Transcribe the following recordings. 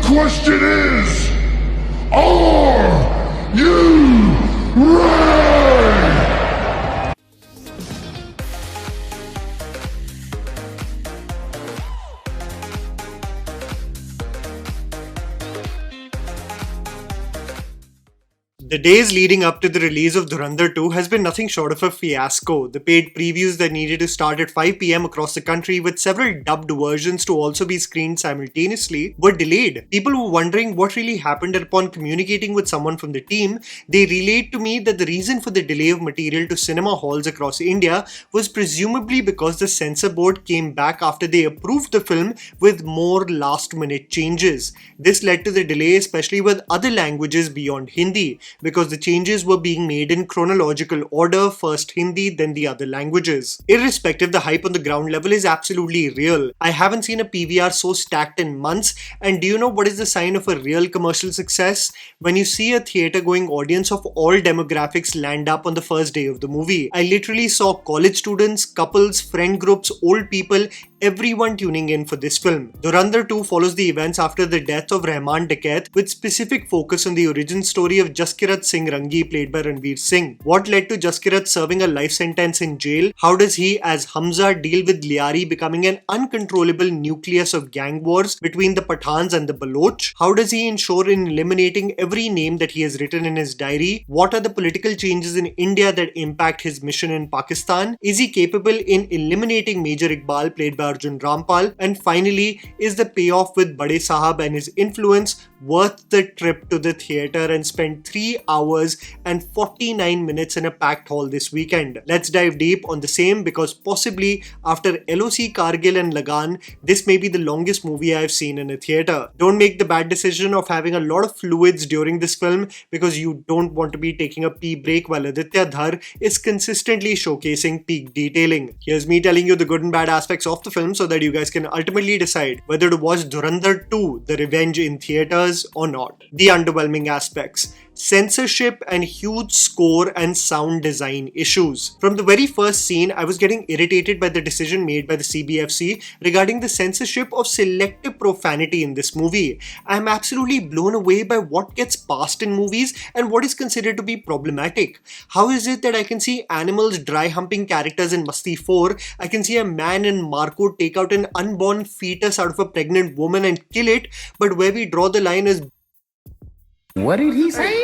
question is, are you ready? The days leading up to the release of Dhurandhar 2 has been nothing short of a fiasco. The paid previews that needed to start at 5 PM across the country with several dubbed versions to also be screened simultaneously were delayed. People were wondering what really happened, and upon communicating with someone from the team, they relayed to me that the reason for the delay of material to cinema halls across India was presumably because the censor board came back after they approved the film with more last-minute changes. This led to the delay, especially with other languages beyond Hindi, because the changes were being made in chronological order, first Hindi, then the other languages. Irrespective, the hype on the ground level is absolutely real. I haven't seen a PVR so stacked in months, and do you know what is the sign of a real commercial success? When you see a theatre-going audience of all demographics land up on the first day of the movie. I literally saw college students, couples, friend groups, old people, everyone tuning in for this film. Dhurandhar 2 follows the events after the death of Rahman Dakat, with specific focus on the origin story of Jaskirat Singh Rangi, played by Ranveer Singh. What led to Jaskirat serving a life sentence in jail? How does he, as Hamza, deal with Liari becoming an uncontrollable nucleus of gang wars between the Pathans and the Baloch? How does he ensure in eliminating every name that he has written in his diary? What are the political changes in India that impact his mission in Pakistan? Is he capable in eliminating Major Iqbal, played by Arjun Rampal? And finally, is the payoff with Bade Sahab and his influence worth the trip to the theatre and spend 3 hours and 49 minutes in a packed hall this weekend? Let's dive deep on the same, because possibly after LOC, Kargil and Lagan, this may be the longest movie I've seen in a theatre. Don't make the bad decision of having a lot of fluids during this film, because you don't want to be taking a pee break while Aditya Dhar is consistently showcasing peak detailing. Here's me telling you the good and bad aspects of the film so that you guys can ultimately decide whether to watch Dhurandhar 2, The Revenge, in theatres or not. The underwhelming aspects: censorship and huge score and sound design issues. From the very first scene, I was getting irritated by the decision made by the CBFC regarding the censorship of selective profanity in this movie. I am absolutely blown away by what gets passed in movies and what is considered to be problematic. How is it that I can see animals dry humping characters in Masti 4, I can see a man in Marco take out an unborn fetus out of a pregnant woman and kill it, but where we draw the line is... What did he say?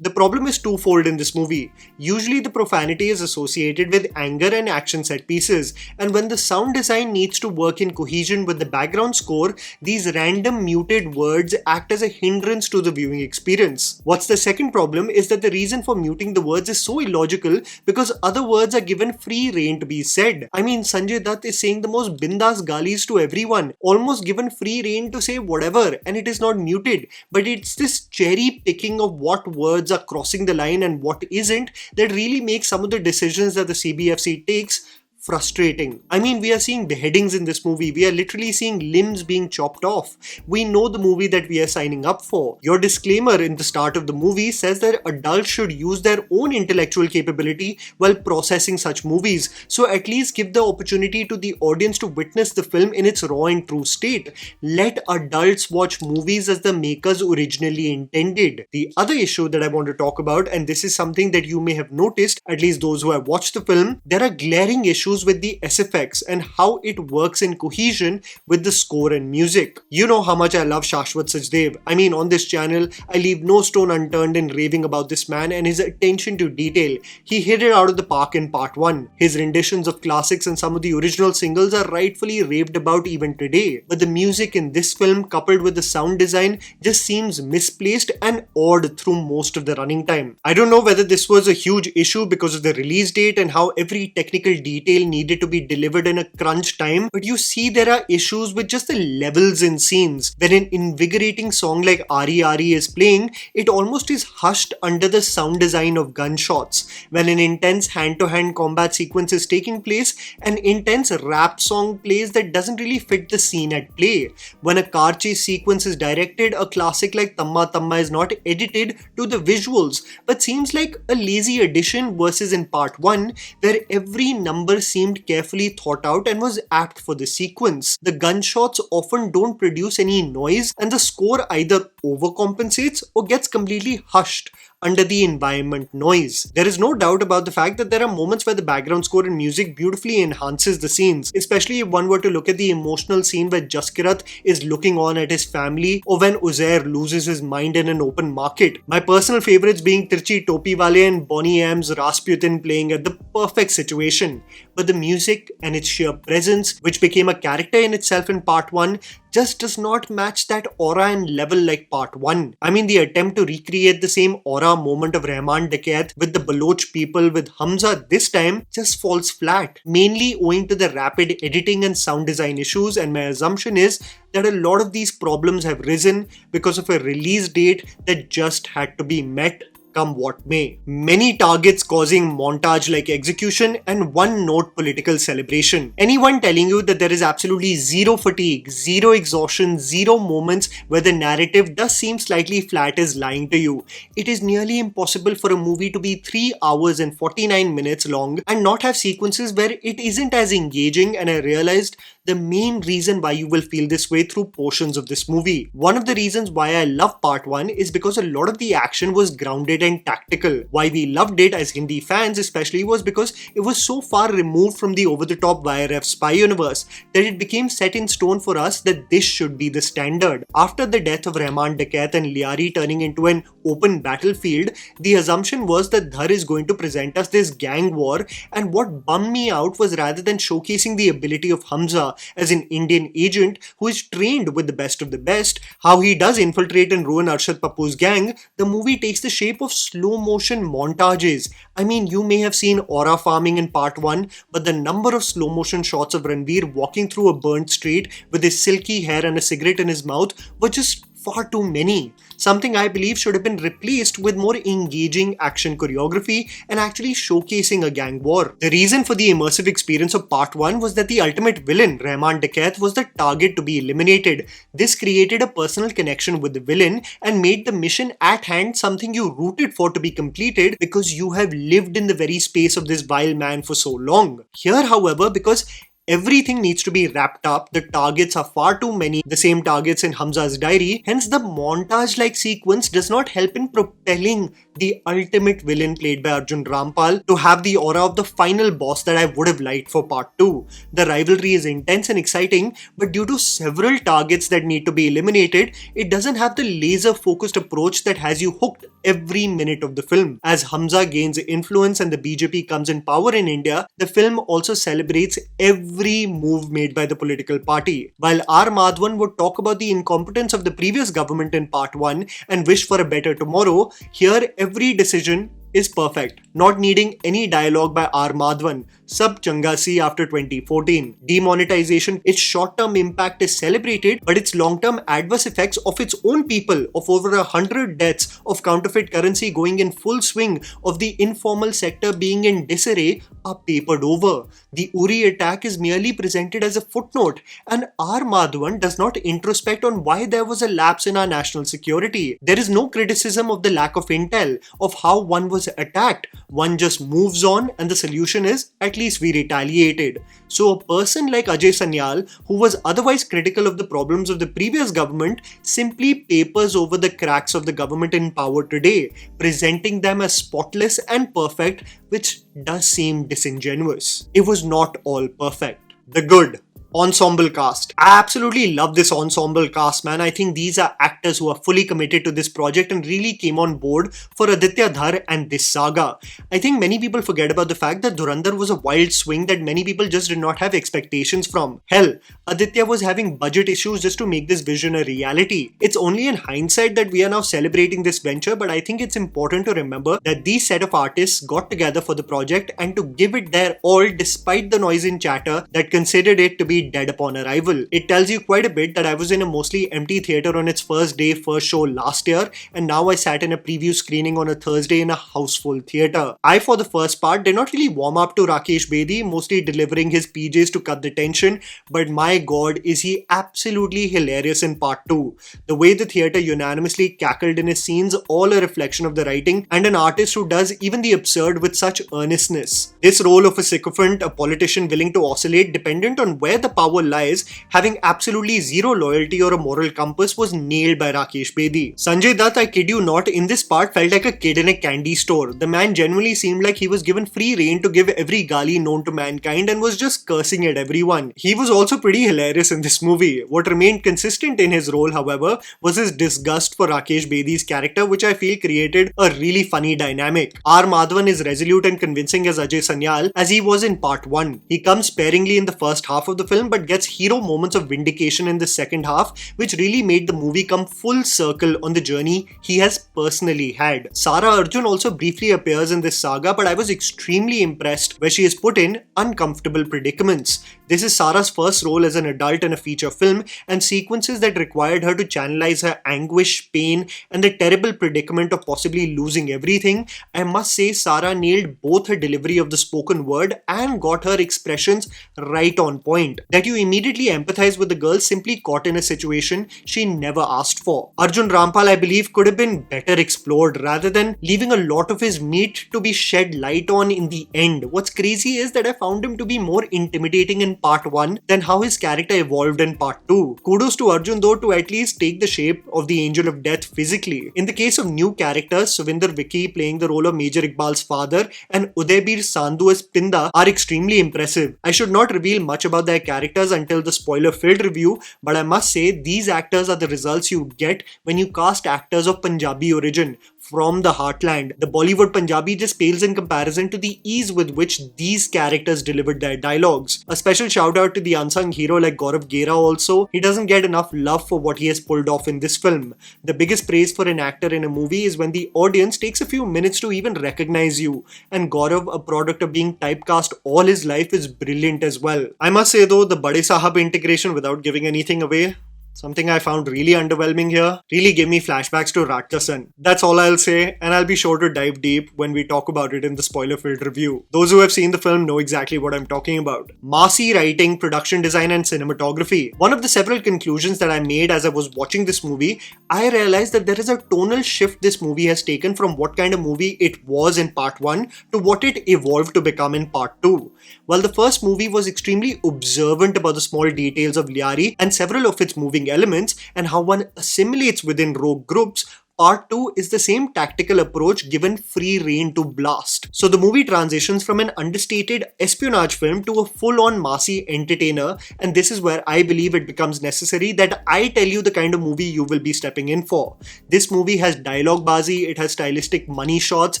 The problem is twofold in this movie. Usually the profanity is associated with anger and action set pieces, and when the sound design needs to work in cohesion with the background score, these random muted words act as a hindrance to the viewing experience. What's the second problem is that the reason for muting the words is so illogical because other words are given free rein to be said. I mean, Sanjay Dutt is saying the most bindas galis to everyone, almost given free rein to say whatever, and it is not muted, but it's this cherry picking of what words are crossing the line and what isn't that really makes some of the decisions that the CBFC takes frustrating. I mean, we are seeing beheadings in this movie. We are literally seeing limbs being chopped off. We know the movie that we are signing up for. Your disclaimer in the start of the movie says that adults should use their own intellectual capability while processing such movies. So at least give the opportunity to the audience to witness the film in its raw and true state. Let adults watch movies as the makers originally intended. The other issue that I want to talk about, and this is something that you may have noticed, at least those who have watched the film, there are glaring issues with the SFX and how it works in cohesion with the score and music. You know how much I love Shashwat Sachdev. I mean, on this channel, I leave no stone unturned in raving about this man and his attention to detail. He hit it out of the park in part 1. His renditions of classics and some of the original singles are rightfully raved about even today. But the music in this film, coupled with the sound design, just seems misplaced and odd through most of the running time. I don't know whether this was a huge issue because of the release date and how every technical detail needed to be delivered in a crunch time, but you see there are issues with just the levels in scenes. When an invigorating song like Ari Ari is playing, it almost is hushed under the sound design of gunshots. When an intense hand-to-hand combat sequence is taking place, an intense rap song plays that doesn't really fit the scene at play. When a car chase sequence is directed, a classic like Tamma Tamma is not edited to the visuals, but seems like a lazy addition versus in part 1, where every number seemed carefully thought out and was apt for the sequence. The gunshots often don't produce any noise, and the score either overcompensates or gets completely hushed under the environment noise. There is no doubt about the fact that there are moments where the background score and music beautifully enhances the scenes, especially if one were to look at the emotional scene where Jaskirat is looking on at his family, or when Uzair loses his mind in an open market. My personal favorites being Tirchi Topiwale and Bonnie M's Rasputin playing at the perfect situation. But the music and its sheer presence, which became a character in itself in part 1, just does not match that aura and level like part 1. I mean, the attempt to recreate the same aura moment of Rahman Dakat with the Baloch people with Hamza this time just falls flat, mainly owing to the rapid editing and sound design issues, and my assumption is that a lot of these problems have risen because of a release date that just had to be met, come what may. Many targets causing montage-like execution and one-note political celebration. Anyone telling you that there is absolutely zero fatigue, zero exhaustion, zero moments where the narrative does seem slightly flat is lying to you. It is nearly impossible for a movie to be 3 hours and 49 minutes long and not have sequences where it isn't as engaging, and I realized the main reason why you will feel this way through portions of this movie. One of the reasons why I love part 1 is because a lot of the action was grounded and tactical. Why we loved it as Hindi fans especially was because it was so far removed from the over-the-top YRF spy universe that it became set in stone for us that this should be the standard. After the death of Rahman Dakat and Liari turning into an open battlefield, the assumption was that Dhar is going to present us this gang war, and what bummed me out was rather than showcasing the ability of Hamza as an Indian agent who is trained with the best of the best, how he does infiltrate and ruin Arshad Papu's gang, the movie takes the shape of slow motion montages. I mean, you may have seen aura farming in part 1, but the number of slow motion shots of Ranveer walking through a burnt street with his silky hair and a cigarette in his mouth were just far too many. Something I believe should have been replaced with more engaging action choreography and actually showcasing a gang war. The reason for the immersive experience of part 1 was that the ultimate villain, Rahman Dakat, was the target to be eliminated. This created a personal connection with the villain and made the mission at hand something you rooted for to be completed because you have lived in the very space of this vile man for so long. Here, however, because everything needs to be wrapped up, the targets are far too many, the same targets in Hamza's diary, hence the montage-like sequence does not help in propelling the ultimate villain played by Arjun Rampal to have the aura of the final boss that I would have liked for part 2. The rivalry is intense and exciting, but due to several targets that need to be eliminated, it doesn't have the laser-focused approach that has you hooked every minute of the film. As Hamza gains influence and the BJP comes in power in India, the film also celebrates every move made by the political party. While R. Madhavan would talk about the incompetence of the previous government in part 1 and wish for a better tomorrow, here every decision is perfect, not needing any dialogue by R. Madhavan. Sab changa si after 2014. Demonetization, its short-term impact is celebrated, but its long-term adverse effects of its own people, of over 100 deaths, of counterfeit currency going in full swing, of the informal sector being in disarray, are papered over. The Uri attack is merely presented as a footnote, and R. Madhavan does not introspect on why there was a lapse in our national security. There is no criticism of the lack of intel, of how one was attacked. One just moves on, and the solution is, at least we retaliated. So a person like Ajay Sanyal, who was otherwise critical of the problems of the previous government, simply papers over the cracks of the government in power today, presenting them as spotless and perfect, which does seem disingenuous. It was not all perfect. The good. Ensemble cast. I absolutely love this ensemble cast, man. I think these are actors who are fully committed to this project and really came on board for Aditya Dhar and this saga. I think many people forget about the fact that Dhurandhar was a wild swing that many people just did not have expectations from. Hell, Aditya was having budget issues just to make this vision a reality. It's only in hindsight that we are now celebrating this venture, but I think it's important to remember that these set of artists got together for the project and to give it their all despite the noise and chatter that considered it to be completely dead upon arrival. It tells you quite a bit that I was in a mostly empty theatre on its first day, first show last year, and now I sat in a preview screening on a Thursday in a houseful theatre. I, for the first part, did not really warm up to Rakesh Bedi, mostly delivering his PJs to cut the tension, but my god, is he absolutely hilarious in part 2. The way the theatre unanimously cackled in his scenes, all a reflection of the writing and an artist who does even the absurd with such earnestness. This role of a sycophant, a politician willing to oscillate dependent on where the power lies, having absolutely zero loyalty or a moral compass, was nailed by Rakesh Bedi. Sanjay Dutt, I kid you not, in this part felt like a kid in a candy store. The man genuinely seemed like he was given free rein to give every gali known to mankind and was just cursing at everyone. He was also pretty hilarious in this movie. What remained consistent in his role, however, was his disgust for Rakesh Bedi's character, which I feel created a really funny dynamic. R. Madhavan is resolute and convincing as Ajay Sanyal, as he was in part 1. He comes sparingly in the first half of the film but gets hero moments of vindication in the second half, which really made the movie come full circle on the journey he has personally had. Sara Arjun also briefly appears in this saga, but I was extremely impressed where she is put in uncomfortable predicaments. This is Sara's first role as an adult in a feature film, and sequences that required her to channelize her anguish, pain, and the terrible predicament of possibly losing everything. I must say Sara nailed both her delivery of the spoken word and got her expressions right on point. That you immediately empathize with the girl simply caught in a situation she never asked for. Arjun Rampal, I believe, could have been better explored rather than leaving a lot of his meat to be shed light on in the end. What's crazy is that I found him to be more intimidating in part 1 than how his character evolved in part 2. Kudos to Arjun though to at least take the shape of the Angel of Death physically. In the case of new characters, Suvinder Vicky playing the role of Major Iqbal's father and Udaybir Sandhu as Pinda are extremely impressive. I should not reveal much about their characters until the spoiler-filled review, but I must say these actors are the results you get when you cast actors of Punjabi origin from the heartland. The Bollywood Punjabi just pales in comparison to the ease with which these characters delivered their dialogues. A special shout out to the unsung hero like Gaurav Gera also. He doesn't get enough love for what he has pulled off in this film. The biggest praise for an actor in a movie is when the audience takes a few minutes to even recognize you, and Gaurav, a product of being typecast all his life, is brilliant as well. I must say though, the Bade Sahab integration, without giving anything away, something I found really underwhelming here, really gave me flashbacks to Ratchasan. That's all I'll say, and I'll be sure to dive deep when we talk about it in the spoiler-filled review. Those who have seen the film know exactly what I'm talking about. Massy writing, production design, and cinematography. One of the several conclusions that I made as I was watching this movie, I realized that there is a tonal shift this movie has taken from what kind of movie it was in part 1 to what it evolved to become in part 2. While the first movie was extremely observant about the small details of Lyari and several of its moving elements and how one assimilates within rogue groups, Part 2 is the same tactical approach given free rein to blast. So the movie transitions from an understated espionage film to a full-on massy entertainer, and this is where I believe it becomes necessary that I tell you the kind of movie you will be stepping in for. This movie has dialogue bazi, it has stylistic money shots,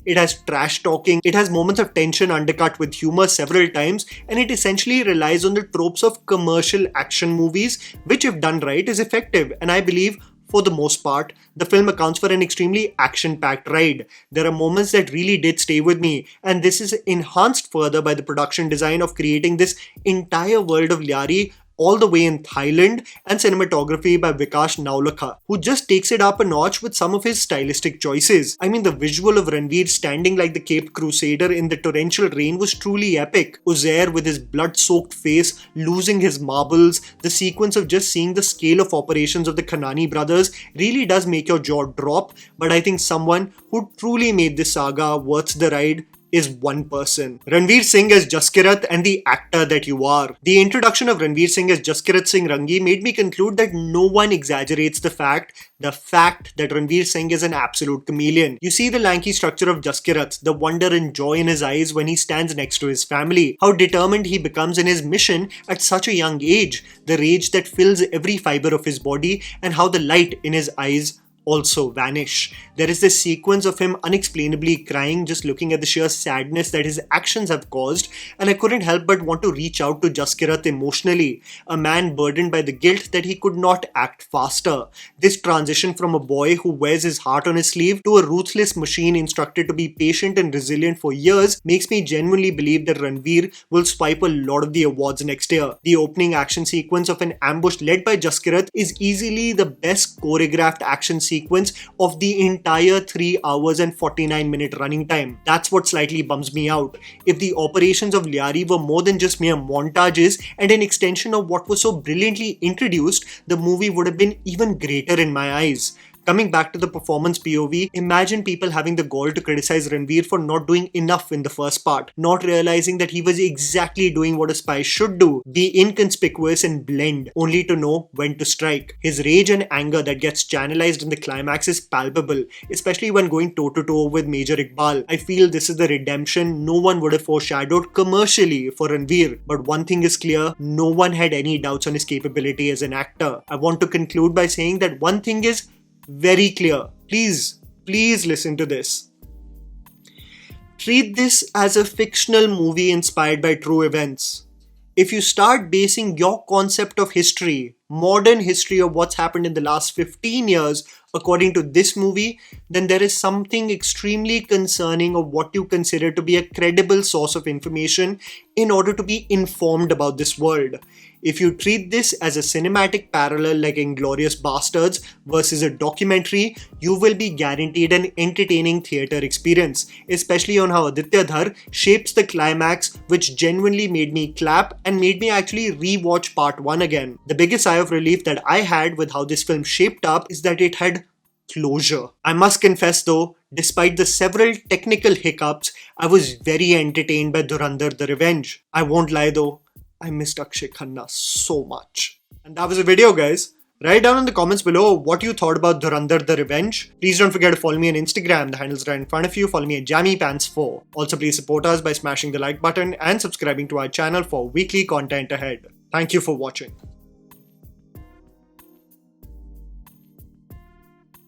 it has trash talking, it has moments of tension undercut with humor several times, and it essentially relies on the tropes of commercial action movies, which if done right is effective, and I believe for the most part, the film accounts for an extremely action-packed ride. There are moments that really did stay with me, and this is enhanced further by the production design of creating this entire world of Lyari all the way in Thailand, and cinematography by Vikash Naulakha, who just takes it up a notch with some of his stylistic choices. I mean, the visual of Ranveer standing like the Caped Crusader in the torrential rain was truly epic. Uzair with his blood-soaked face, losing his marbles, the sequence of just seeing the scale of operations of the Khanna brothers really does make your jaw drop, but I think someone who truly made this saga worth the ride is one person. Ranveer Singh as Jaskirat and the actor that you are. The introduction of Ranveer Singh as Jaskirat Singh Rangi made me conclude that no one exaggerates the fact that Ranveer Singh is an absolute chameleon. You see the lanky structure of Jaskirat, the wonder and joy in his eyes when he stands next to his family, how determined he becomes in his mission at such a young age, the rage that fills every fiber of his body, and how the light in his eyes also vanish. There is this sequence of him unexplainably crying just looking at the sheer sadness that his actions have caused, and I couldn't help but want to reach out to Jaskirat emotionally, a man burdened by the guilt that he could not act faster. This transition from a boy who wears his heart on his sleeve to a ruthless machine instructed to be patient and resilient for years makes me genuinely believe that Ranveer will swipe a lot of the awards next year. The opening action sequence of an ambush led by Jaskirat is easily the best choreographed action sequence of the entire 3 hours and 49-minute running time. That's what slightly bums me out. If the operations of Lyari were more than just mere montages and an extension of what was so brilliantly introduced, the movie would have been even greater in my eyes. Coming back to the performance POV, imagine people having the gall to criticize Ranveer for not doing enough in the first part, not realizing that he was exactly doing what a spy should do, be inconspicuous and blend, only to know when to strike. His rage and anger that gets channelized in the climax is palpable, especially when going toe-to-toe with Major Iqbal. I feel this is the redemption no one would have foreshadowed commercially for Ranveer, but one thing is clear, no one had any doubts on his capability as an actor. I want to conclude by saying that one thing is very clear. Please listen to this. Treat this as a fictional movie inspired by true events. If you start basing your concept of history, modern history of what's happened in the last 15 years, according to this movie, then there is something extremely concerning of what you consider to be a credible source of information in order to be informed about this world. If you treat this as a cinematic parallel like Inglourious Bastards versus a documentary, you will be guaranteed an entertaining theatre experience, especially on how Aditya Dhar shapes the climax, which genuinely made me clap and made me actually re-watch part 1 again. The biggest sigh of relief that I had with how this film shaped up is that it had closure. I must confess though, despite the several technical hiccups, I was very entertained by Dhurandhar the Revenge. I won't lie though, I missed Akshaye Khanna so much. And that was the video, guys. Write down in the comments below what you thought about Dhurandhar the Revenge. Please don't forget to follow me on Instagram, the handle's right in front of you. Follow me at JammyPants4. Also please support us by smashing the like button and subscribing to our channel for weekly content ahead. Thank you for watching.